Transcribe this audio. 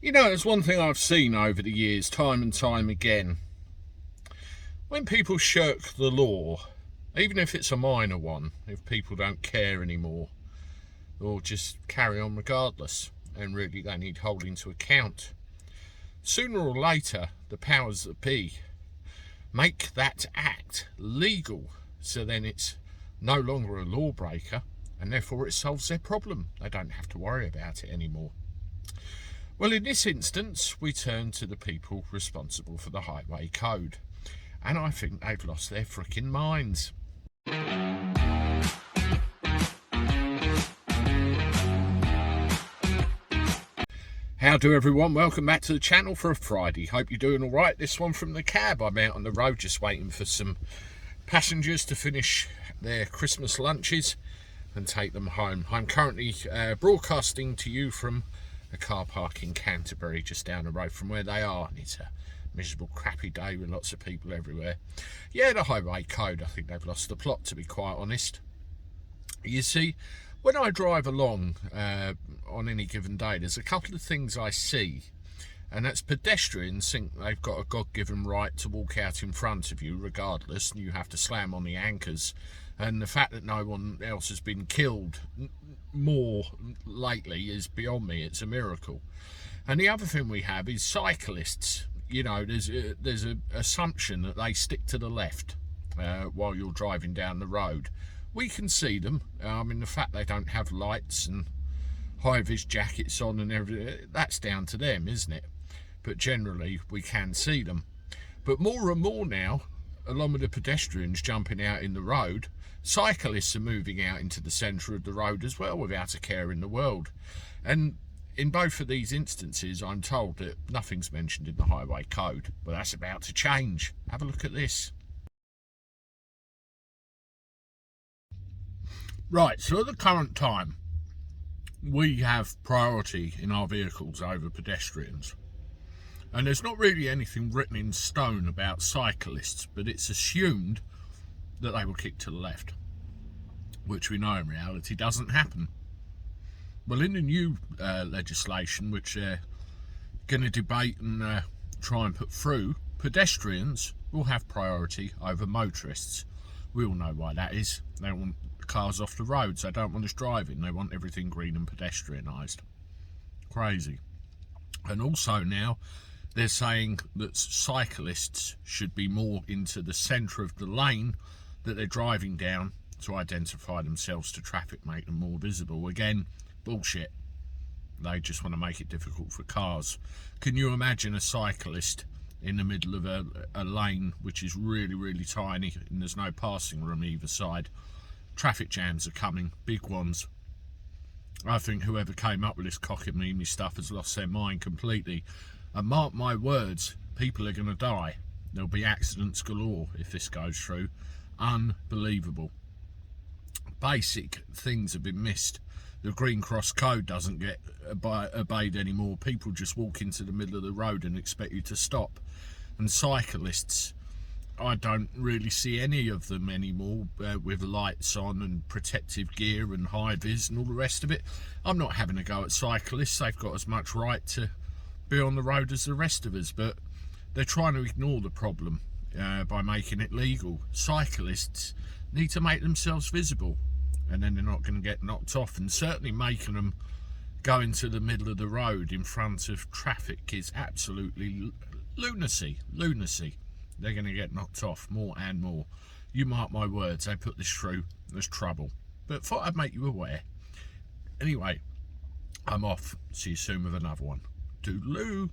You know, there's one thing I've seen over the years, time and time again. When people shirk the law, even if it's a minor one, if people don't care anymore, or just carry on regardless, and really they need holding to account, sooner or later, the powers that be make that act legal, so then it's no longer a lawbreaker, and therefore it solves their problem. They don't have to worry about it anymore. Well, in this instance, we turn to the people responsible for the highway code, and I think they've lost their frickin' minds. How do everyone? Welcome back to the channel for a Friday. Hope you're doing alright. This one from the cab. I'm out on the road just waiting for some passengers to finish their Christmas lunches and take them home. I'm currently broadcasting to you from a car park in Canterbury, just down the road from where they are, and it's a miserable, crappy day with lots of people everywhere. Yeah, the highway code, I think they've lost the plot, to be quite honest. You see, when I drive along on any given day, there's a couple of things I see, and that's pedestrians think they've got a God-given right to walk out in front of you regardless, and you have to slam on the anchors. And the fact that no one else has been killed more lately is beyond me. It's a miracle. And the other thing we have is cyclists. You know, there's an assumption that they stick to the left while you're driving down the road. We can see them. I mean, the fact they don't have lights and high-vis jackets on and everything, that's down to them, isn't it? But generally, we can see them. But more and more now, along with the pedestrians jumping out in the road, cyclists are moving out into the centre of the road as well without a care in the world. And in both of these instances, I'm told that nothing's mentioned in the highway code. But that's about to change. Have a look at this. Right, so at the current time, we have priority in our vehicles over pedestrians. And there's not really anything written in stone about cyclists, but it's assumed that they will kick to the left, which we know in reality doesn't happen. Well, in the new legislation, which they're going to debate and try and put through, pedestrians will have priority over motorists. We all know why that is. They want cars off the roads. They don't want us driving. They want everything green and pedestrianised. Crazy. And also now they're saying that cyclists should be more into the centre of the lane that they're driving down to identify themselves to traffic, make them more visible. Again, bullshit. They just want to make it difficult for cars. Can you imagine a cyclist in the middle of a lane which is really, really tiny and there's no passing room either side? Traffic jams are coming, big ones. I think whoever came up with this cockamamie stuff has lost their mind completely. And mark my words, people are going to die. There'll be accidents galore if this goes through. Unbelievable. Basic things have been missed. The Green Cross Code doesn't get obeyed anymore. People just walk into the middle of the road and expect you to stop. And cyclists, I don't really see any of them anymore with lights on and protective gear and high-vis and all the rest of it. I'm not having a go at cyclists. They've got as much right to be on the road as the rest of us, but they're trying to ignore the problem by making it legal. Cyclists need to make themselves visible, and then they're not going to get knocked off. And certainly making them go into the middle of the road in front of traffic is absolutely lunacy. They're going to get knocked off more and more. You mark my words, they put this through, there's trouble. But thought I'd make you aware. Anyway, I'm off. See you soon with another one. Toodaloo.